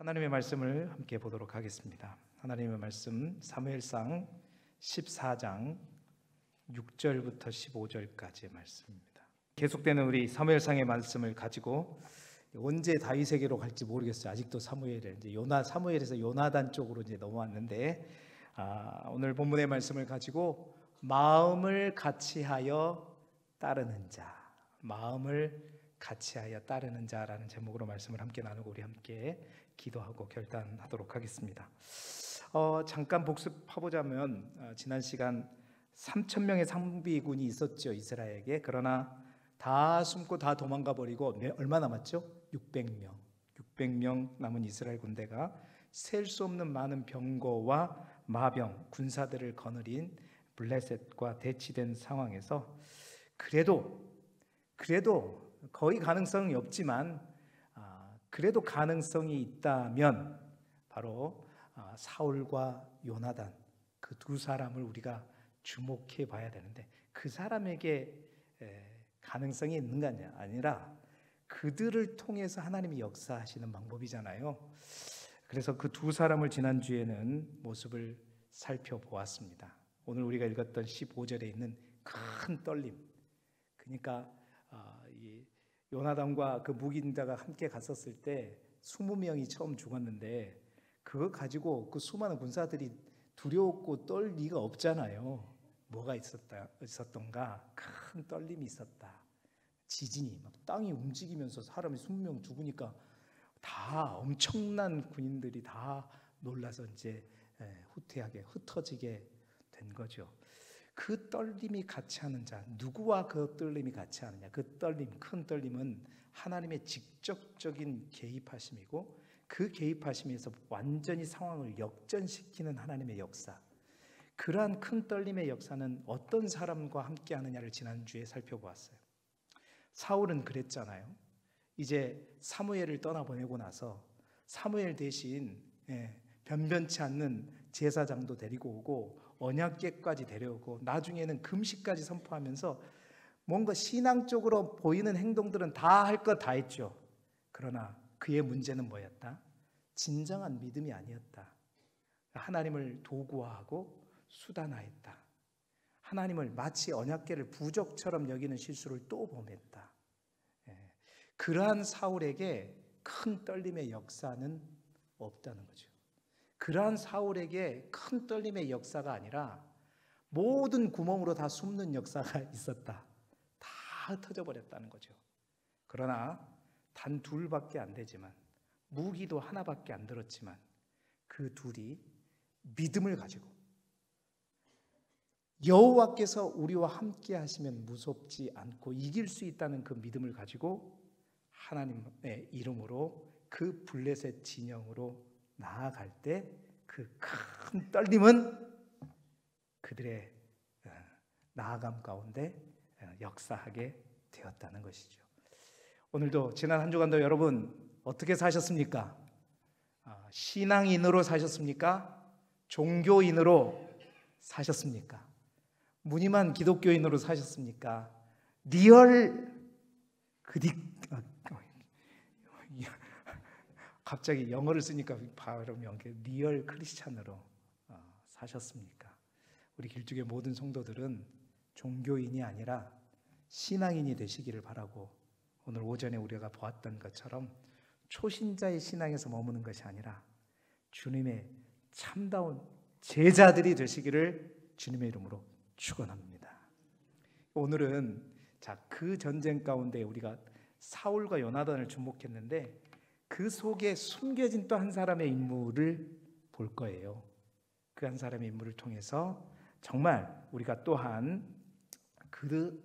하나님의 말씀을 함께 보도록 하겠습니다. 하나님의 말씀 사무엘상 14장 6절부터 15절까지의 말씀입니다. 계속되는 우리 사무엘상의 말씀을 가지고 언제 다윗에게로 갈지 모르겠어요. 아직도 사무엘에 이제 사무엘에서 요나단 쪽으로 이제 넘어왔는데 오늘 본문의 말씀을 가지고 마음을 같이하여 따르는 자, 마음을 같이하여 따르는 자라는 제목으로 말씀을 함께 나누고 우리 함께 기도하고 결단하도록 하겠습니다. 잠깐 복습해보자면 지난 시간 3,000명의 상비군이 있었죠, 이스라엘에게. 그러나 다 숨고 다 도망가 버리고 얼마 남았죠? 600명 남은 이스라엘 군대가 셀 수 없는 많은 병거와 마병, 군사들을 거느린 블레셋과 대치된 상황에서 그래도 거의 가능성이 없지만 그래도 가능성이 있다면 바로 사울과 요나단, 그 두 사람을 우리가 주목해 봐야 되는데, 그 사람에게 가능성이 있는 게 아니라 그들을 통해서 하나님이 역사하시는 방법이잖아요. 그래서 그 두 사람을 지난주에는 모습을 살펴보았습니다. 오늘 우리가 읽었던 15절에 있는 큰 떨림, 그러니까 이 요나단과 그 묵인자가 함께 갔었을 때 20명이 처음 죽었는데 그거 가지고 그 수많은 군사들이 두려웠고 떨 리가 없잖아요. 뭐가 있었던가? 큰 떨림이 있었다. 지진이 막 땅이 움직이면서 사람이 20명 죽으니까 다 엄청난 군인들이 다 놀라서 이제 후퇴하게 흩어지게 된 거죠. 그 떨림이 같이 하는 자, 누구와 그 떨림이 같이 하느냐? 그 떨림, 큰 떨림은 하나님의 직접적인 개입하심이고, 그 개입하심에서 완전히 상황을 역전시키는 하나님의 역사. 그러한 큰 떨림의 역사는 어떤 사람과 함께 하느냐를 지난주에 살펴보았어요. 사울은 그랬잖아요. 이제 사무엘을 떠나보내고 나서 사무엘 대신 변변치 않는 제사장도 데리고 오고 언약궤까지 데려오고 나중에는 금식까지 선포하면서 뭔가 신앙적으로 보이는 행동들은 다 할 것 다 했죠. 그러나 그의 문제는 뭐였다? 진정한 믿음이 아니었다. 하나님을 도구화하고 수단화했다. 하나님을 마치 언약궤를 부적처럼 여기는 실수를 또 범했다. 그러한 사울에게 큰 떨림의 역사는 없다는 거죠. 그러한 사울에게 큰 떨림의 역사가 아니라 모든 구멍으로 다 숨는 역사가 있었다. 다 흩어져 버렸다는 거죠. 그러나 단 둘밖에 안 되지만, 무기도 하나밖에 안 들었지만 그 둘이 믿음을 가지고 여호와께서 우리와 함께 하시면 무섭지 않고 이길 수 있다는 그 믿음을 가지고 하나님의 이름으로 그 블레셋 진영으로 나아갈 때 그 큰 떨림은 그들의 나아감 가운데 역사하게 되었다는 것이죠. 오늘도 지난 한 주간도 여러분 어떻게 사셨습니까? 신앙인으로 사셨습니까? 종교인으로 사셨습니까? 무늬만 기독교인으로 사셨습니까? 갑자기 영어를 쓰니까 발음이 리얼 크리스찬으로 사셨습니까? 우리 길쭉의 모든 성도들은 종교인이 아니라 신앙인이 되시기를 바라고, 오늘 오전에 우리가 보았던 것처럼 초신자의 신앙에서 머무는 것이 아니라 주님의 참다운 제자들이 되시기를 주님의 이름으로 축원합니다. 오늘은 그 전쟁 가운데 우리가 사울과 요나단을 주목했는데 그 속에 숨겨진 또 한 사람의 인물을 볼 거예요. 그 한 사람의 인물을 통해서 정말 우리가 또한 그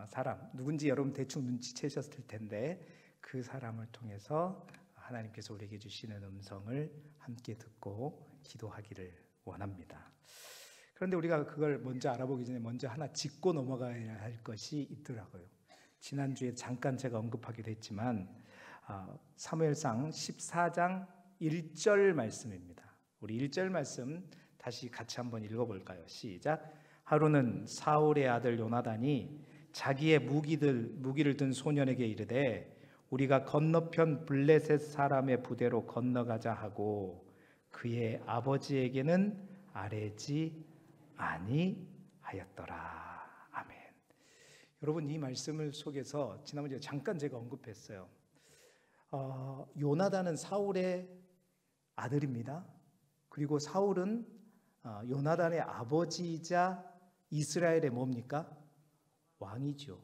사람 누군지 여러분 대충 눈치채셨을 텐데, 그 사람을 통해서 하나님께서 우리에게 주시는 음성을 함께 듣고 기도하기를 원합니다. 그런데 우리가 그걸 먼저 알아보기 전에 먼저 하나 짚고 넘어가야 할 것이 있더라고요. 지난주에 잠깐 제가 언급하기도 했지만 사무엘상 14장 1절 말씀입니다. 우리 1절 말씀 다시 같이 한번 읽어볼까요? 시작. 하루는 사울의 아들 요나단이 자기의 무기를 든 소년에게 이르되 우리가 건너편 블레셋 사람의 부대로 건너가자 하고 그의 아버지에게는 아뢰지 아니하였더라. 아멘. 여러분, 이 말씀을 속에서 지난번에 잠깐 제가 언급했어요. 요나단은 사울의 아들입니다. 그리고 사울은 요나단의 아버지이자 이스라엘의 뭡니까? 왕이죠.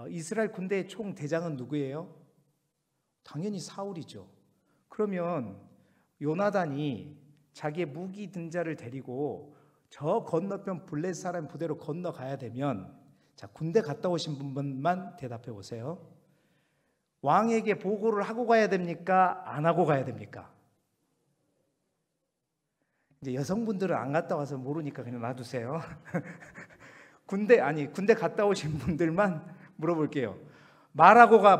이스라엘 군대의 총 대장은 누구예요? 당연히 사울이죠. 그러면 요나단이 자기의 무기 등자를 데리고 저 건너편 블레셋 사람 부대로 건너가야 되면, 자, 군대 갔다 오신 분만 대답해 보세요. 왕에게 보고를 하고 가야 됩니까? 안 하고 가야 됩니까? 이제 여성분들은 안 갔다 와서 모르니까 그냥 놔두세요. 군대 갔다 오신 분들만 물어볼게요.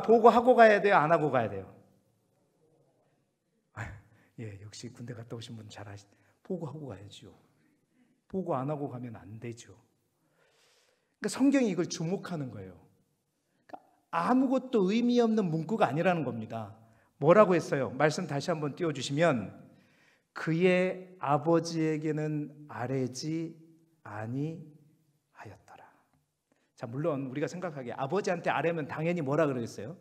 보고하고 가야 돼요? 안 하고 가야 돼요? 예, 역시 군대 갔다 오신 분 잘 보고하고 가야죠. 보고 안 하고 가면 안 되죠. 그러니까 성경이 이걸 주목하는 거예요. 그러니까 아무것도 의미 없는 문구가 아니라는 겁니다. 뭐라고 했어요? 말씀 다시 한번 띄워주시면, 그의 아버지에게는 아뢰지 아니하였더라. 자, 물론 우리가 생각하기에 아버지한테 아뢰면 당연히 뭐라 그러겠어요?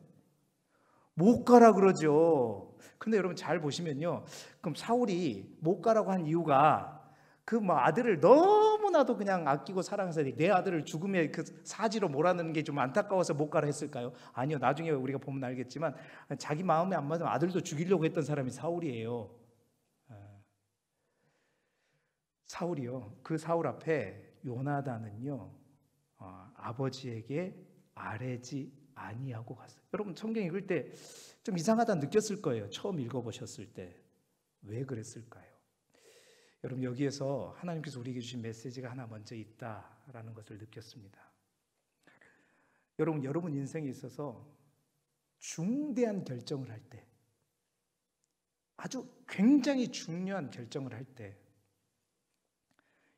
못 가라 그러죠. 근데 여러분 잘 보시면요, 그럼 사울이 못 가라고 한 이유가 그 아들을 너무나도 그냥 아끼고 사랑해서 내 아들을 죽음의 그 사지로 몰아넣는 게 좀 안타까워서 못 가라 했을까요? 아니요. 나중에 우리가 보면 알겠지만 자기 마음에 안 맞으면 아들도 죽이려고 했던 사람이 사울이에요. 사울이요. 그 사울 앞에 요나단은요, 아버지에게 아뢰지 아니하고 갔어요. 여러분 성경 읽을 때 좀 이상하다 느꼈을 거예요. 처음 읽어보셨을 때. 왜 그랬을까요? 여러분, 여기에서 하나님께서 우리에게 주신 메시지가 하나 먼저 있다라는 것을 느꼈습니다. 여러분 인생에 있어서 중대한 결정을 할 때, 아주 굉장히 중요한 결정을 할 때,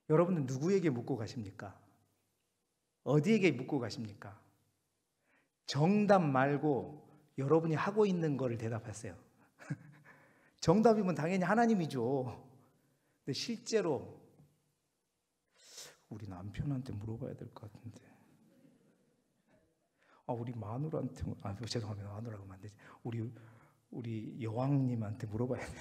여러분은 누구에게 묻고 가십니까? 어디에게 묻고 가십니까? 정답 말고 여러분이 하고 있는 거를 대답하세요. 정답이면 당연히 하나님이죠. 근데 실제로 우리 남편한테 물어봐야 될 것 같은데, 우리 마누라한테, 죄송합니다. 마누라고 하면 안 되지. 우리 여왕님한테 물어봐야 돼.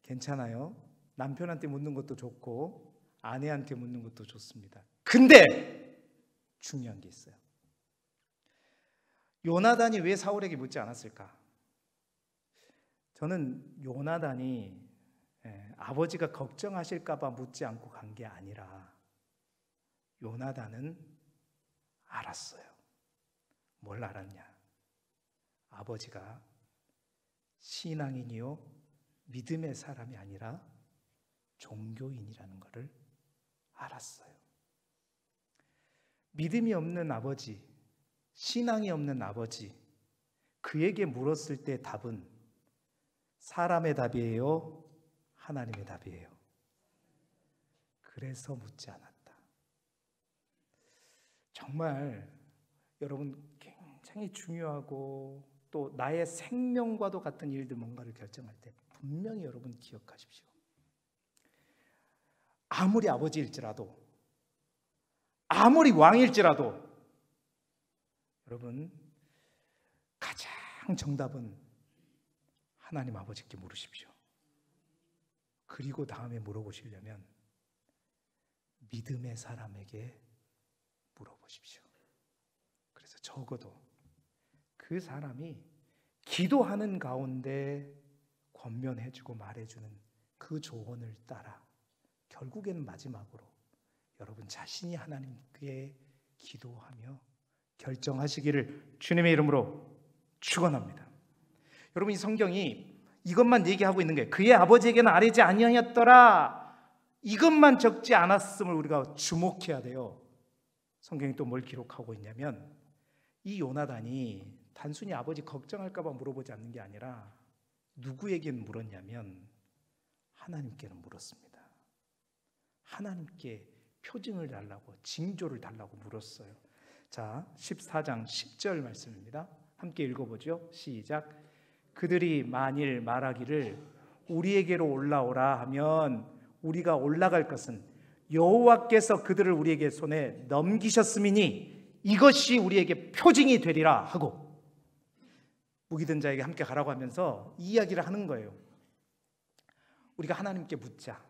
괜찮아요. 남편한테 묻는 것도 좋고 아내한테 묻는 것도 좋습니다. 근데 중요한 게 있어요. 요나단이 왜 사울에게 묻지 않았을까? 저는 요나단이 아버지가 걱정하실까 봐 묻지 않고 간 게 아니라, 요나단은 알았어요. 뭘 알았냐? 아버지가 신앙인이요 믿음의 사람이 아니라 종교인이라는 것을 알았어요. 믿음이 없는 아버지, 신앙이 없는 아버지, 그에게 물었을 때 답은 사람의 답이에요? 하나님의 답이에요? 그래서 묻지 않았다. 정말 여러분 굉장히 중요하고 또 나의 생명과도 같은 일들 뭔가를 결정할 때 분명히 여러분 기억하십시오. 아무리 아버지일지라도, 아무리 왕일지라도, 여러분 가장 정답은 하나님 아버지께 물으십시오. 그리고 다음에 물어보시려면 믿음의 사람에게 물어보십시오. 그래서 적어도 그 사람이 기도하는 가운데 권면해주고 말해주는 그 조언을 따라 결국에는 마지막으로 여러분 자신이 하나님께 기도하며 결정하시기를 주님의 이름으로 축원합니다. 여러분, 이 성경이 이것만 얘기하고 있는 거예요. 그의 아버지에게는 아뢰지 아니하였더라. 이것만 적지 않았음을 우리가 주목해야 돼요. 성경이 또 뭘 기록하고 있냐면, 이 요나단이 단순히 아버지 걱정할까 봐 물어보지 않는 게 아니라 누구에게는 물었냐면 하나님께는 물었습니다. 하나님께 표징을 달라고, 징조를 달라고 물었어요. 자, 14장 10절 말씀입니다. 함께 읽어보죠. 시작. 그들이 만일 말하기를 우리에게로 올라오라 하면 우리가 올라갈 것은 여호와께서 그들을 우리에게 손에 넘기셨음이니 이것이 우리에게 표징이 되리라 하고, 무기든 자에게 함께 가라고 하면서 이 이야기를 하는 거예요. 우리가 하나님께 묻자.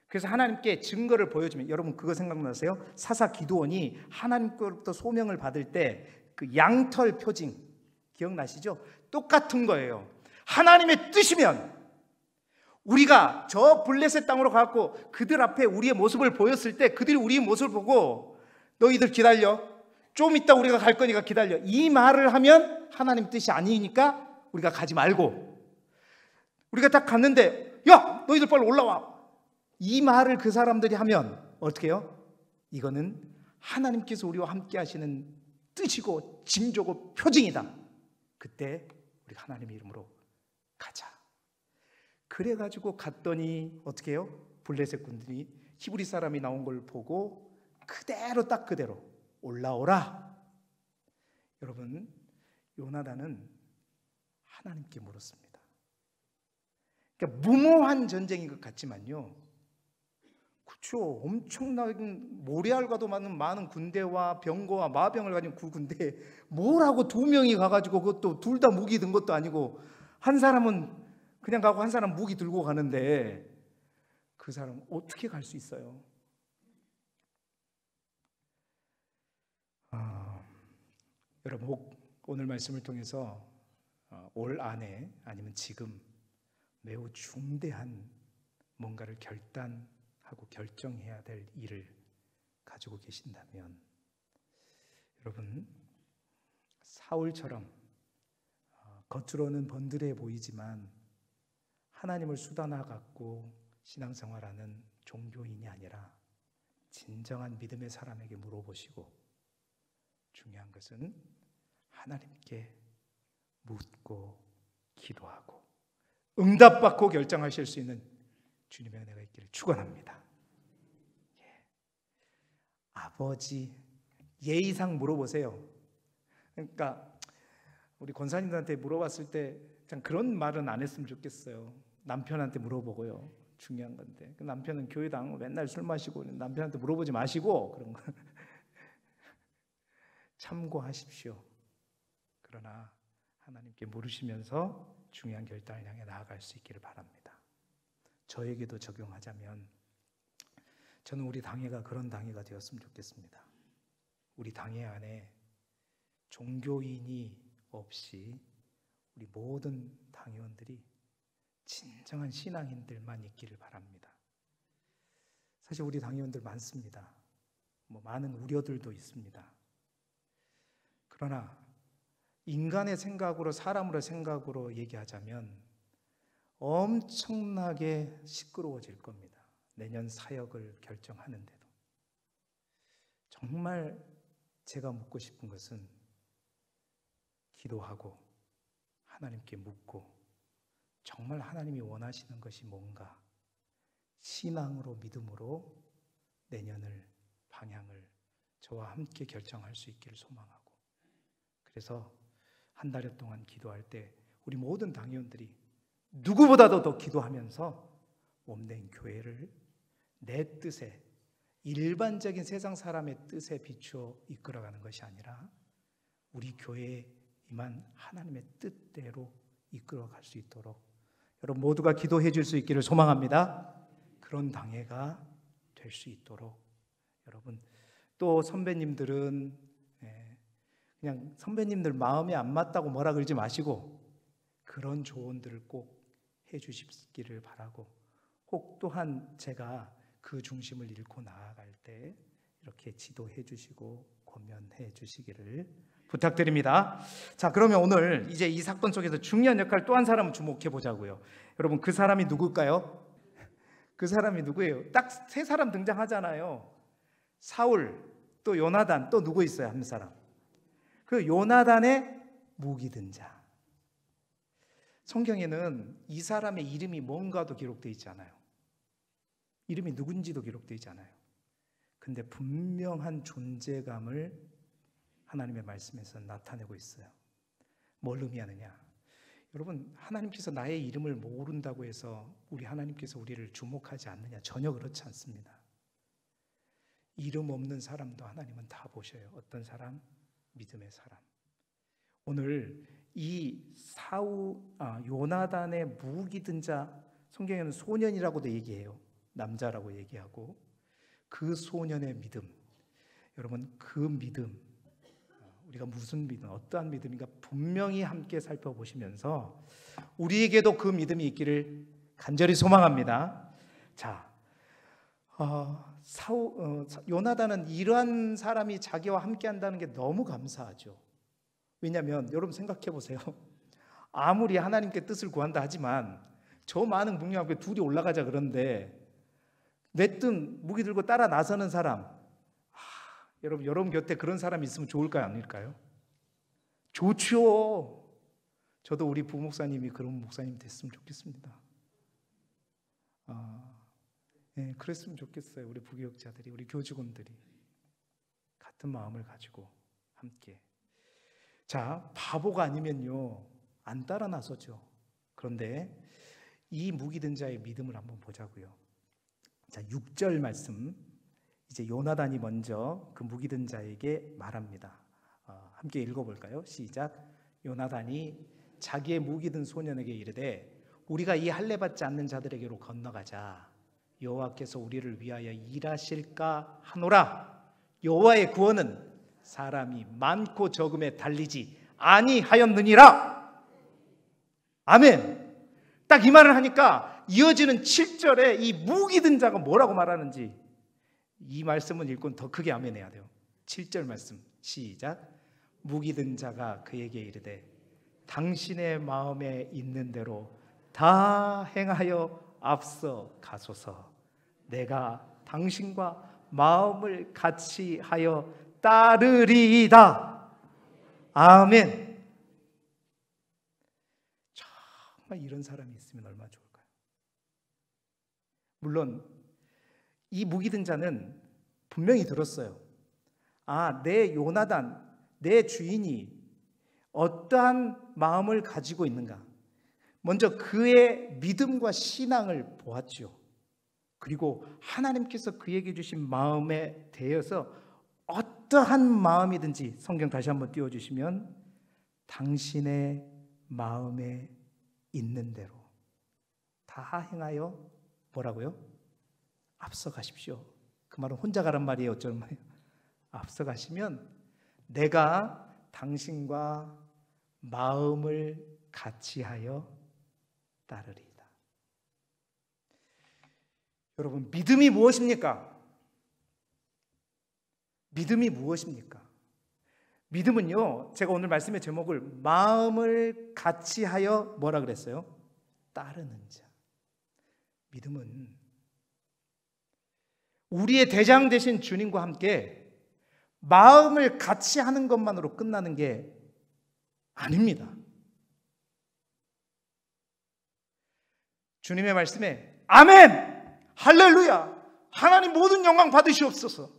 그래서 하나님께 증거를 보여주면, 여러분 그거 생각나세요? 사사 기드온이 하나님께로부터 소명을 받을 때 그 양털 표징 기억나시죠? 똑같은 거예요. 하나님의 뜻이면 우리가 저 블레셋 땅으로 가고 그들 앞에 우리의 모습을 보였을 때 그들이 우리의 모습을 보고 너희들 기다려, 좀 이따 우리가 갈 거니까 기다려, 이 말을 하면 하나님 뜻이 아니니까 우리가 가지 말고, 우리가 딱 갔는데 야 너희들 빨리 올라와, 이 말을 그 사람들이 하면 어떻게 해요? 이거는 하나님께서 우리와 함께 하시는 뜻이고 징조고 표징이다. 그때 우리가 하나님의 이름으로 가자. 그래가지고 갔더니 어떻게 해요? 블레셋 군들이 히브리 사람이 나온 걸 보고 그대로 딱 그대로 올라오라. 여러분, 요나단은 하나님께 물었습니다. 그러니까 무모한 전쟁인 것 같지만요, 그렇죠, 엄청난 모래알과도 많은 군대와 병거와 마병을 가진 그 군대에 뭐라고 두 명이 가가지고, 그것도 둘 다 무기 든 것도 아니고 한 사람은 그냥 가고 한 사람은 무기 들고 가는데 그 사람 어떻게 갈 수 있어요? 여러분, 오늘 말씀을 통해서 올 안에 아니면 지금 매우 중대한 뭔가를 결단하고 결정해야 될 일을 가지고 계신다면, 여러분, 사울처럼 겉으로는 번들해 보이지만 하나님을 수단화 갖고 신앙생활하는 종교인이 아니라 진정한 믿음의 사람에게 물어보시고, 중요한 것은 하나님께 묻고 기도하고 응답받고 결정하실 수 있는 주님의 은혜가 있기를 축원합니다. 아버지, 예의상 물어보세요. 그러니까 우리 권사님들한테 물어봤을 때 참 그런 말은 안 했으면 좋겠어요. 남편한테 물어보고요. 중요한 건데, 그 남편은 교회도 안 가고 맨날 술 마시고, 남편한테 물어보지 마시고 그런 거 참고하십시오. 그러나 하나님께 물으시면서 중요한 결단을 향해 나아갈 수 있기를 바랍니다. 저에게도 적용하자면 저는 우리 당회가 그런 당회가 되었으면 좋겠습니다. 우리 당회 안에 종교인이 없이 우리 모든 당회원들이 진정한 신앙인들만 있기를 바랍니다. 사실 우리 당회원들 많습니다. 많은 우려들도 있습니다. 그러나 인간의 생각으로, 사람으로 생각으로 얘기하자면 엄청나게 시끄러워질 겁니다. 내년 사역을 결정하는데도. 정말 제가 묻고 싶은 것은 기도하고 하나님께 묻고, 정말 하나님이 원하시는 것이 뭔가 신앙으로, 믿음으로 내년을, 방향을 저와 함께 결정할 수 있기를 소망하고, 그래서 한 달여 동안 기도할 때 우리 모든 당회원들이 누구보다도 더 기도하면서 몸된 교회를 내 뜻에, 일반적인 세상 사람의 뜻에 비추어 이끌어가는 것이 아니라 우리 교회에 임한 하나님의 뜻대로 이끌어갈 수 있도록 여러분 모두가 기도해 줄 수 있기를 소망합니다. 그런 당회가 될 수 있도록, 여러분 또 선배님들은 그냥 선배님들 마음에 안 맞다고 뭐라 그러지 마시고 그런 조언들을 꼭 해주시기를 바라고, 혹 또한 제가 그 중심을 잃고 나아갈 때 이렇게 지도해 주시고 권면해 주시기를 부탁드립니다. 자, 그러면 오늘 이제 이 사건 속에서 중요한 역할 또 한 사람을 주목해 보자고요. 여러분, 그 사람이 누굴까요? 그 사람이 누구예요? 딱 세 사람 등장하잖아요. 사울, 또 요나단, 또 누구 있어요? 한 사람. 그 요나단의 무기 든 자. 성경에는 이 사람의 이름이 뭔가도 기록되어 있지 않아요. 이름이 누군지도 기록되어 있지 않아요. 근데 분명한 존재감을 하나님의 말씀에서 나타내고 있어요. 뭘 의미하느냐? 여러분, 하나님께서 나의 이름을 모른다고 해서 우리 하나님께서 우리를 주목하지 않느냐? 전혀 그렇지 않습니다. 이름 없는 사람도 하나님은 다 보셔요. 어떤 사람? 믿음의 사람. 오늘 이 요나단의 무기 든 자, 성경에는 소년이라고도 얘기해요. 남자라고 얘기하고, 그 소년의 믿음, 여러분, 그 믿음, 우리가 무슨 믿음, 어떠한 믿음인가 분명히 함께 살펴보시면서 우리에게도 그 믿음이 있기를 간절히 소망합니다. 자, 요나단은 이러한 사람이 자기와 함께 한다는 게 너무 감사하죠. 왜냐하면 여러분 생각해 보세요. 아무리 하나님께 뜻을 구한다 하지만 저 많은 국력 앞에 둘이 올라가자 그런데 내뜸 무기 들고 따라 나서는 사람, 여러분 곁에 그런 사람이 있으면 좋을까요, 아닐까요? 좋죠. 저도 우리 부목사님이 그런 목사님 됐으면 좋겠습니다. 네, 그랬으면 좋겠어요. 우리 부교육자들이, 우리 교직원들이 같은 마음을 가지고 함께. 자, 바보가 아니면요 안 따라 나서죠. 그런데 이 무기 든 자의 믿음을 한번 보자고요. 자, 6절 말씀, 이제 요나단이 먼저 그 무기 든 자에게 말합니다. 함께 읽어볼까요? 시작. 요나단이 자기의 무기 든 소년에게 이르되 우리가 이 할례 받지 않는 자들에게로 건너가자. 여호와께서 우리를 위하여 일하실까 하노라. 여호와의 구원은 사람이 많고 적음에 달리지 아니하였느니라. 아멘. 딱 이 말을 하니까 이어지는 7절에 이 무기 든 자가 뭐라고 말하는지, 이 말씀은 읽고 더 크게 아멘해야 돼요. 7절 말씀 시작. 무기 든 자가 그에게 이르되 당신의 마음에 있는 대로 다 행하여 앞서 가소서. 내가 당신과 마음을 같이 하여 따르리이다. 아멘. 정말 이런 사람이 있으면 얼마나 좋을까요? 물론 이 무기 든 자는 분명히 들었어요. 내 요나단, 내 주인이 어떠한 마음을 가지고 있는가. 먼저 그의 믿음과 신앙을 보았죠. 그리고 하나님께서 그에게 주신 마음에 대해서 어떠한 마음이든지, 성경 다시 한번 띄워주시면, 당신의 마음에 있는 대로 다 행하여 뭐라고요? 앞서 가십시오. 그 말은 혼자 가란 말이에요. 어쩌면 말이에요. 앞서 가시면 내가 당신과 마음을 같이 하여 따르리이다. 여러분, 믿음이 무엇입니까? 믿음이 무엇입니까? 믿음은요, 제가 오늘 말씀의 제목을 마음을 같이 하여 뭐라 그랬어요? 따르는 자. 믿음은 우리의 대장 되신 주님과 함께 마음을 같이 하는 것만으로 끝나는 게 아닙니다. 주님의 말씀에 아멘! 할렐루야! 하나님 모든 영광 받으시옵소서.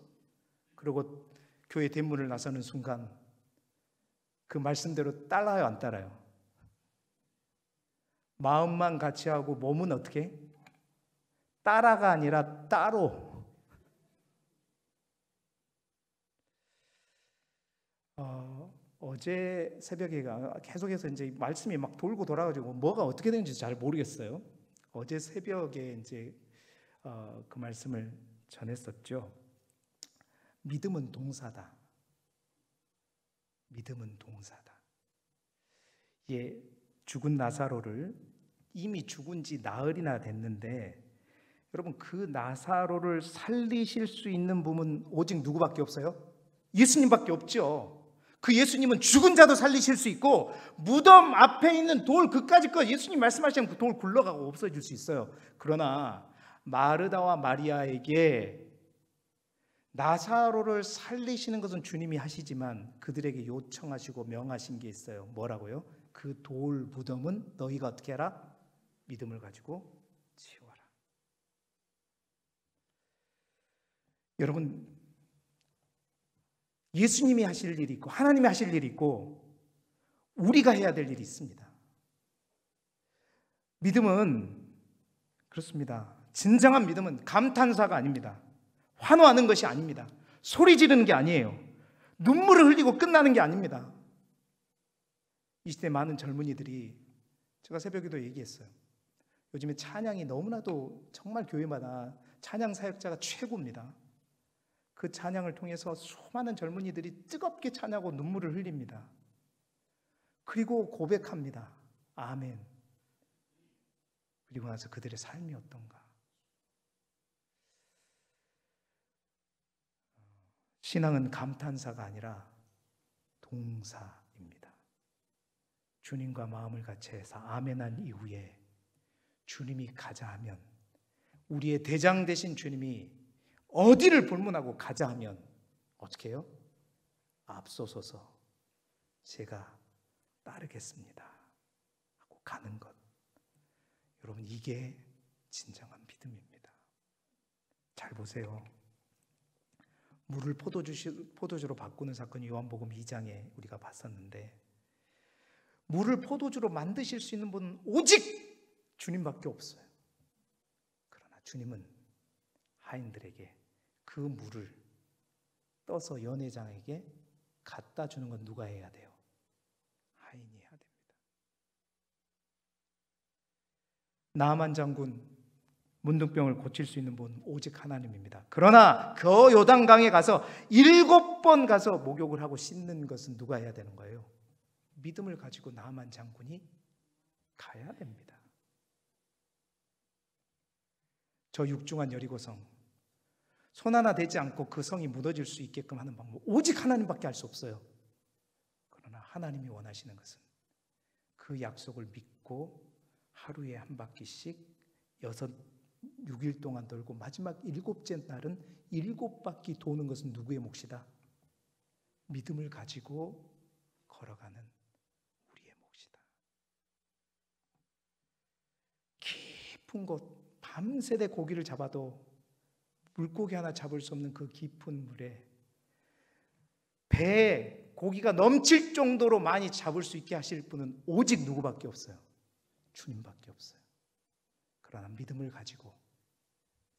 그리고 교회 대문을 나서는 순간 그 말씀대로 따라요, 안 따라요? 마음만 같이 하고 몸은 어떻게? 따라가 아니라 따로. 어제 새벽에 계속해서 이제 말씀이 막 돌고 돌아가지고 뭐가 어떻게 되는지 잘 모르겠어요. 어제 새벽에 이제 그 말씀을 전했었죠. 믿음은 동사다. 믿음은 동사다. 예, 죽은 나사로를, 이미 죽은 지 나흘이나 됐는데 여러분, 그 나사로를 살리실 수 있는 분은 오직 누구밖에 없어요? 예수님밖에 없죠. 그 예수님은 죽은 자도 살리실 수 있고 무덤 앞에 있는 돌 그까짓 거 예수님 말씀하시면 그 돌 굴러가고 없어질 수 있어요. 그러나 마르다와 마리아에게 나사로를 살리시는 것은 주님이 하시지만 그들에게 요청하시고 명하신 게 있어요. 뭐라고요? 그 돌 무덤은 너희가 어떻게 하라? 믿음을 가지고 치워라. 여러분, 예수님이 하실 일이 있고 하나님이 하실 일이 있고 우리가 해야 될 일이 있습니다. 믿음은 그렇습니다. 진정한 믿음은 감탄사가 아닙니다. 환호하는 것이 아닙니다. 소리 지르는 게 아니에요. 눈물을 흘리고 끝나는 게 아닙니다. 이 시대 많은 젊은이들이, 제가 새벽에도 얘기했어요. 요즘에 찬양이 너무나도 정말 교회마다 찬양 사역자가 최고입니다. 그 찬양을 통해서 수많은 젊은이들이 뜨겁게 찬양하고 눈물을 흘립니다. 그리고 고백합니다. 아멘. 그리고 나서 그들의 삶이 어떤가? 신앙은 감탄사가 아니라 동사입니다. 주님과 마음을 같이 해서 아멘한 이후에 주님이 가자 하면, 우리의 대장 되신 주님이 어디를 불문하고 가자 하면 어떻게 해요? 앞서서서 제가 따르겠습니다 하고 가는 것. 여러분, 이게 진정한 믿음입니다. 잘 보세요. 물을 포도주로 바꾸는 사건이 요한복음 2장에 우리가 봤었는데, 물을 포도주로 만드실 수 있는 분은 오직 주님밖에 없어요. 그러나 주님은 하인들에게 그 물을 떠서 연회장에게 갖다 주는 건 누가 해야 돼요? 하인이 해야 됩니다. 나아만 장군 문둥병을 고칠 수 있는 분 오직 하나님입니다. 그러나 그 요단강에 가서 7번 가서 목욕을 하고 씻는 것은 누가 해야 되는 거예요? 믿음을 가지고 나아만 장군이 가야 됩니다. 저 육중한 여리고성, 손 하나 대지 않고 그 성이 무너질 수 있게끔 하는 방법 오직 하나님밖에 할 수 없어요. 그러나 하나님이 원하시는 것은 그 약속을 믿고 하루에 한 바퀴씩 6일 동안 돌고 마지막 7째 날은 7바퀴 도는 것은 누구의 몫이다? 믿음을 가지고 걸어가는 우리의 몫이다. 깊은 곳, 밤새대 고기를 잡아도 물고기 하나 잡을 수 없는 그 깊은 물에 배에 고기가 넘칠 정도로 많이 잡을 수 있게 하실 분은 오직 누구밖에 없어요? 주님밖에 없어요. 그러나 믿음을 가지고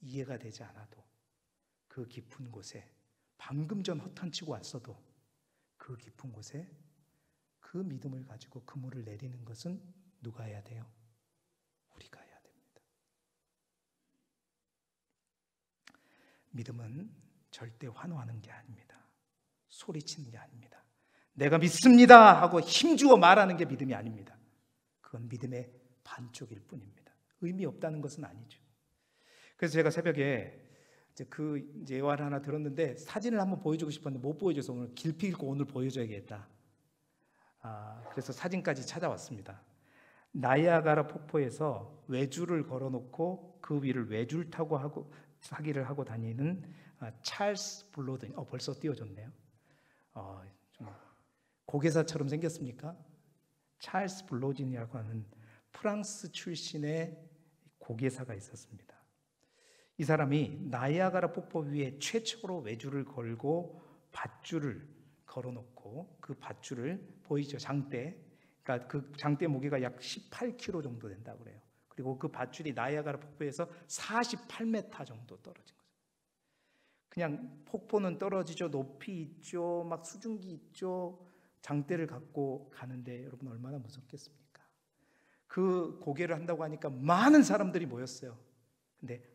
이해가 되지 않아도 그 깊은 곳에, 방금 전 허탄치고 왔어도 그 깊은 곳에 그 믿음을 가지고 그물을 내리는 것은 누가 해야 돼요? 우리가 해야 됩니다. 믿음은 절대 환호하는 게 아닙니다. 소리치는 게 아닙니다. 내가 믿습니다 하고 힘주어 말하는 게 믿음이 아닙니다. 그건 믿음의 반쪽일 뿐입니다. 의미 없다는 것은 아니죠. 그래서 제가 새벽에 그 예화를 하나 들었는데 사진을 한번 보여주고 싶었는데 못 보여줘서 오늘 길피 읽고 오늘 보여줘야겠다. 그래서 사진까지 찾아왔습니다. 나이아가라 폭포에서 외줄을 걸어놓고 그 위를 외줄 타고 하고 사기를 하고 다니는 찰스 블로든, 벌써 띄워줬네요. 좀 고개사처럼 생겼습니까? 찰스 블로든이라고 하는 프랑스 출신의 고개사가 있었습니다. 이 사람이 나이아가라 폭포 위에 최초로 외줄을 걸고 밧줄을 걸어놓고 그 밧줄을 보이죠? 장대. 그러니까 그 장대 무게가 약 18kg 정도 된다고 그래요. 그리고 그 밧줄이 나이아가라 폭포에서 48m 정도 떨어진 거죠. 그냥 폭포는 떨어지죠. 높이 있죠. 막 수증기 있죠. 장대를 갖고 가는데 여러분 얼마나 무섭겠습니까? 그 고개를 한다고 하니까 많은 사람들이 모였어요. 근데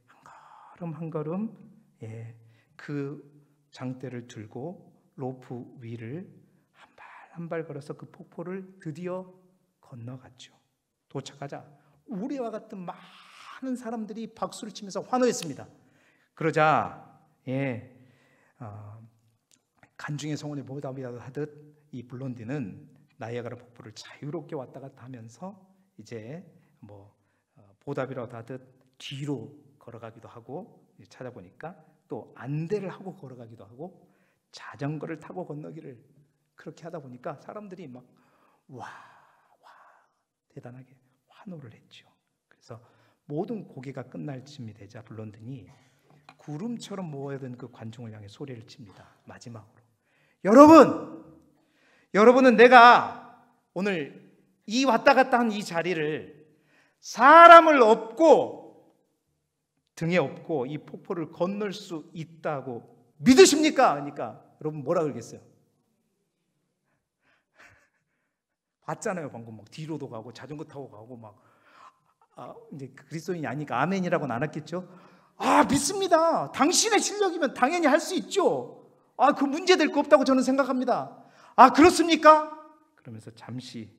한 걸음 그 장대를 들고 로프 위를 한 발 걸어서 그 폭포를 드디어 건너갔죠. 도착하자 우리와 같은 많은 사람들이 박수를 치면서 환호했습니다. 그러자 간중의 성원에 보답이라도 하듯 이 블론디는 나이아가라 폭포를 자유롭게 왔다 갔다 하면서 이제 보답이라도 하듯 뒤로 걸어가기도 하고, 찾아보니까 또 안대를 하고 걸어가기도 하고 자전거를 타고 건너기를 그렇게 하다 보니까 사람들이 막 와 대단하게 환호를 했죠. 그래서 모든 고개가 끝날 쯤이 되자 블론든이 구름처럼 모여든 그 관중을 향해 소리를 칩니다. 마지막으로, 여러분은 내가 오늘 이 왔다 갔다 한 이 자리를 사람을 업고 등에 업고 이 폭포를 건널 수 있다고 믿으십니까? 그러니까 여러분 뭐라 그러겠어요? 봤잖아요. 방금 막 뒤로도 가고 자전거 타고 가고 막 이제 그리스도인이 아니니까 아멘이라고는 안 했겠죠. 믿습니다. 당신의 실력이면 당연히 할 수 있죠. 그 문제 될 거 없다고 저는 생각합니다. 그렇습니까? 그러면서 잠시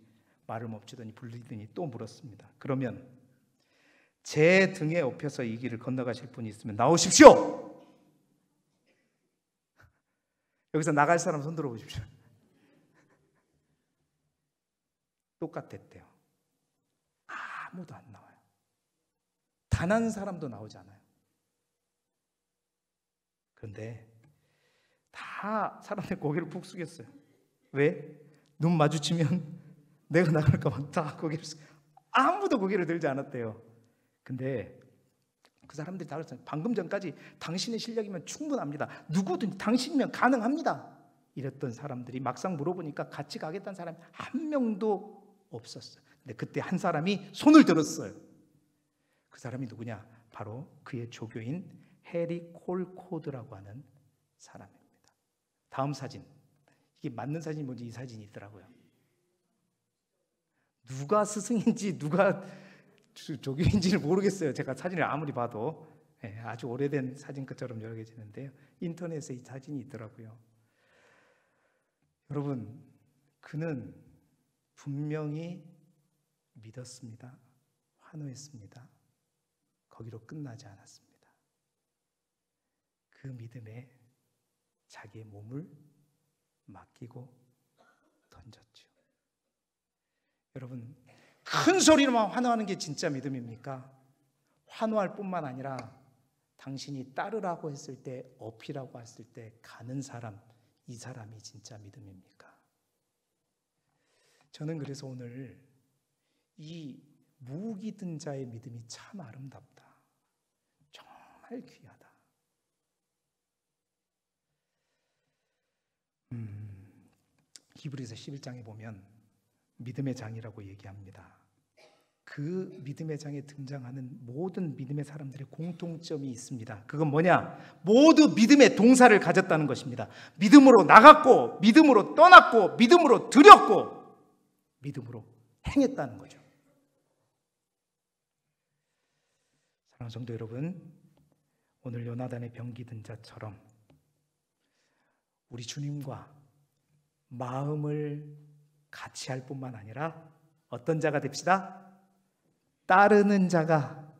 말을 멈추더니 불리더니 또 물었습니다. 그러면 제 등에 업혀서 이 길을 건너가실 분이 있으면 나오십시오. 여기서 나갈 사람 손 들어보십시오. 똑같았대요. 아무도 안 나와요. 단 한 사람도 나오지 않아요. 그런데 다 사람들 고개를 푹 숙였어요. 왜? 눈 마주치면 내가 나갈까 봐 다 고개를 아무도 고개를 들지 않았대요. 근데 그 사람들이 다 그랬어요. 방금 전까지 당신의 실력이면 충분합니다. 누구든 당신이면 가능합니다. 이랬던 사람들이 막상 물어보니까 같이 가겠다는 사람이 한 명도 없었어요. 근데 그때 한 사람이 손을 들었어요. 그 사람이 누구냐? 바로 그의 조교인 해리 콜코드라고 하는 사람입니다. 다음 사진. 이게 맞는 사진이 뭔지 이 사진이 있더라고요. 누가 스승인지 누가 조교인지를 모르겠어요. 제가 사진을 아무리 봐도 아주 오래된 사진 것처럼 여겨지는데요. 인터넷에 이 사진이 있더라고요. 여러분, 그는 분명히 믿었습니다. 환호했습니다. 거기로 끝나지 않았습니다. 그 믿음에 자기의 몸을 맡기고 던졌죠. 여러분, 큰 소리로만 환호하는 게 진짜 믿음입니까? 환호할 뿐만 아니라 당신이 따르라고 했을 때, 업히라고 했을 때 가는 사람, 이 사람이 진짜 믿음입니까? 저는 그래서 오늘 이 무기 든 자의 믿음이 참 아름답다. 정말 귀하다. 히브리서 11장에 보면 믿음의 장이라고 얘기합니다. 그 믿음의 장에 등장하는 모든 믿음의 사람들의 공통점이 있습니다. 그건 뭐냐? 모두 믿음의 동사를 가졌다는 것입니다. 믿음으로 나갔고, 믿음으로 떠났고, 믿음으로 드렸고, 믿음으로 행했다는 거죠. 사랑하는 성도 여러분, 오늘 요나단의 병기 든 자처럼 우리 주님과 마음을 같이 할 뿐만 아니라 어떤 자가 됩시다? 따르는 자가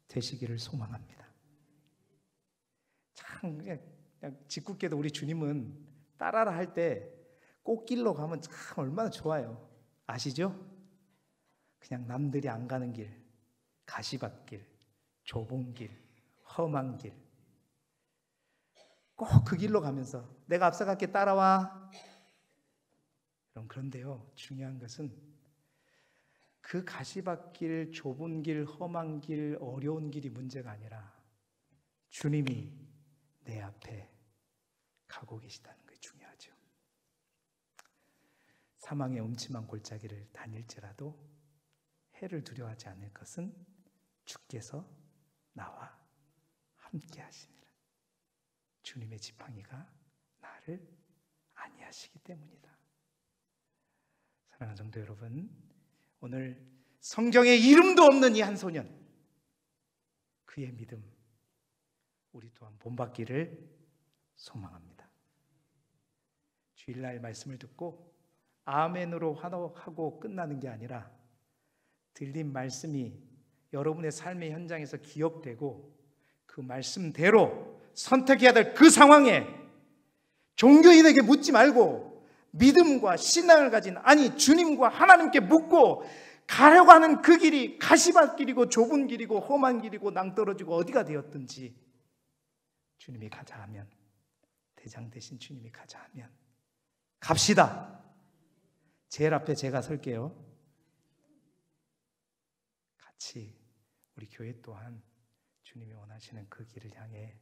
되시기를 소망합니다. 참 그냥 짓궂게도 우리 주님은 따라라 할 때 꽃길로 가면 참 얼마나 좋아요. 아시죠? 그냥 남들이 안 가는 길, 가시밭길, 좁은 길, 험한 길, 꼭 그 길로 가면서 내가 앞서갈게 따라와. 그런데요, 중요한 것은 그 가시밭길, 좁은 길, 험한 길, 어려운 길이 문제가 아니라 주님이 내 앞에 가고 계시다는 게 중요하죠. 사망의 음침한 골짜기를 다닐지라도 해를 두려워하지 않을 것은 주께서 나와 함께 하시니라. 주님의 지팡이가 나를 안위하시기 때문이다. 사랑하는 성도 여러분, 오늘 성경에 이름도 없는 이 한 소년, 그의 믿음 우리 또한 본받기를 소망합니다. 주일날 말씀을 듣고 아멘으로 환호하고 끝나는 게 아니라 들린 말씀이 여러분의 삶의 현장에서 기억되고 그 말씀대로 선택해야 될 그 상황에 종교인에게 묻지 말고 믿음과 신앙을 가진, 아니 주님과 하나님께 묻고 가려고 하는 그 길이 가시밭길이고 좁은 길이고 험한 길이고 낭떠러지고 어디가 되었든지 주님이 가자 하면, 대장 되신 주님이 가자 하면 갑시다. 제일 앞에 제가 설게요. 같이 우리 교회 또한 주님이 원하시는 그 길을 향해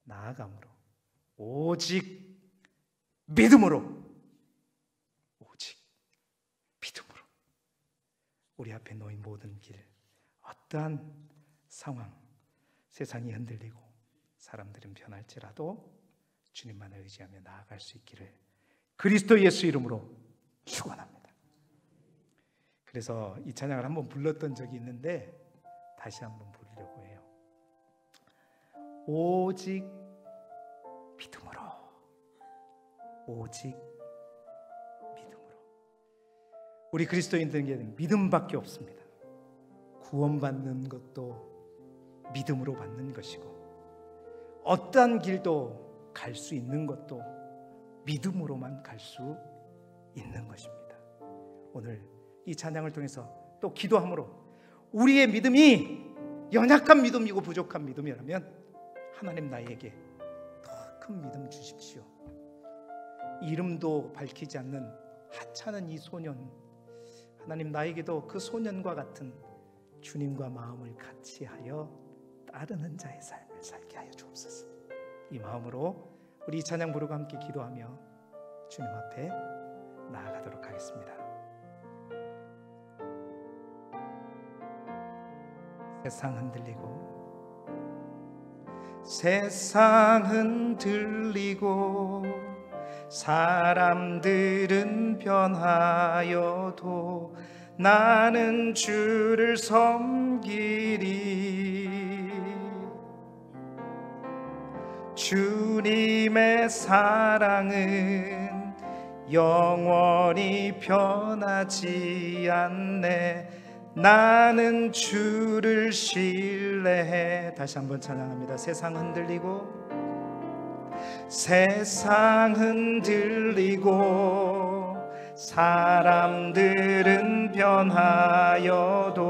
나아감으로, 오직 믿음으로, 오직 믿음으로 우리 앞에 놓인 모든 길, 어떠한 상황, 세상이 흔들리고 사람들은 변할지라도 주님만을 의지하며 나아갈 수 있기를 그리스도 예수 이름으로 축원합니다. 그래서 이 찬양을 한번 불렀던 적이 있는데 다시 한번 부르려고 해요. 오직 믿음으로, 오직 믿음으로. 우리 그리스도인들에게는 믿음밖에 없습니다. 구원받는 것도 믿음으로 받는 것이고, 어떠한 길도 갈 수 있는 것도 믿음으로만 갈 수 있는 것입니다. 오늘 이 찬양을 통해서 또 기도함으로 우리의 믿음이 연약한 믿음이고 부족한 믿음이라면 하나님 나에게 더 큰 믿음 주십시오. 이름도 밝히지 않는 하찮은 이 소년, 하나님 나에게도 그 소년과 같은 주님과 마음을 같이 하여 따르는 자의 삶을 살게 하여 주옵소서. 이 마음으로 우리 이 찬양 부르고 함께 기도하며 주님 앞에 나아가도록 하겠습니다. 세상 흔들리고, 세상 흔들리고 사람들은 변하여도 나는 주를 섬기리. 주님의 사랑은 영원히 변하지 않네. 나는 주를 신뢰해. 다시 한번 찬양합니다. 세상 흔들리고, 세상 흔들리고 사람들은 변하여도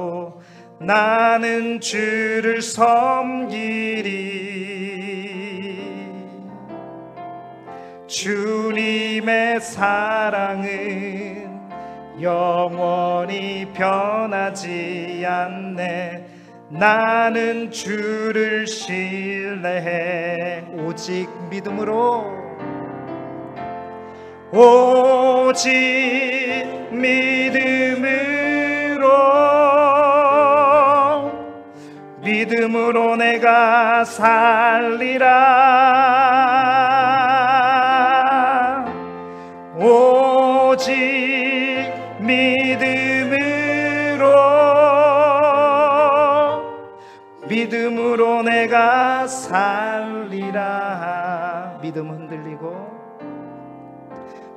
나는 주를 섬기리. 주님의 사랑은 영원히 변하지 않네. 나는 주를 신뢰해. 오직 믿음으로, 오직 믿음으로, 믿음으로 내가 살리라. 오직 믿음으로 내가 살리라.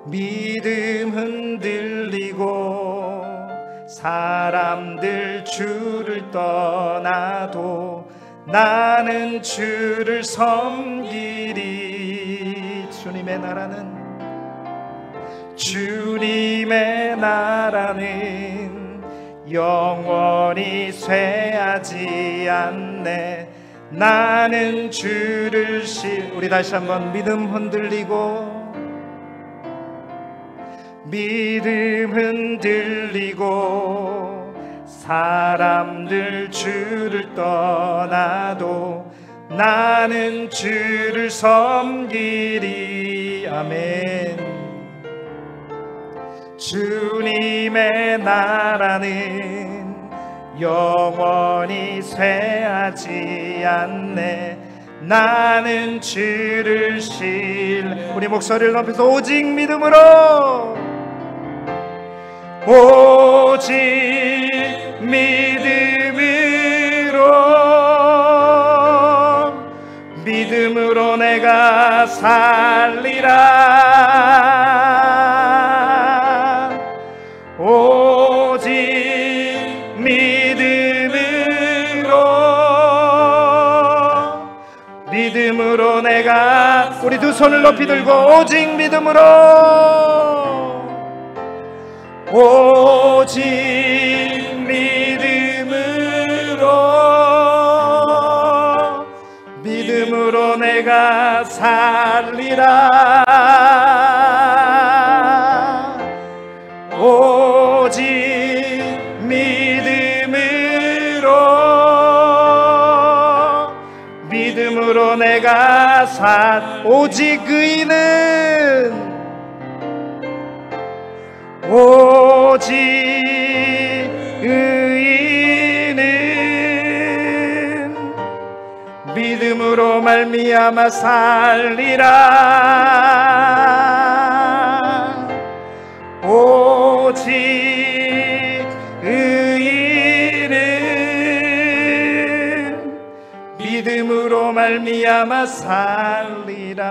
믿음 흔들리고 사람들 주를 떠나도 나는 주를 섬기리. 주님의 나라는 영원히 쇠하지 않네. 나는 주를 우리 다시 한번 믿음 흔들리고 사람들 주를 떠나도 나는 주를 섬기리. 아멘. 주님의 나라는 영원히 쇠하지 않네. 나는 주를 우리 목소리를 높여서 오직 믿음으로, 오직 믿음으로 내가 살리라. 오직 믿음으로 내가, 우리 두 손을 높이 들고 오직 믿음으로, 오직 믿음으로 내가 살리라. 오직 믿음으로 내가 오직 의인은 믿음으로 말미암아 살리라. 오직 의인은 믿음으로 말미암아 살리라.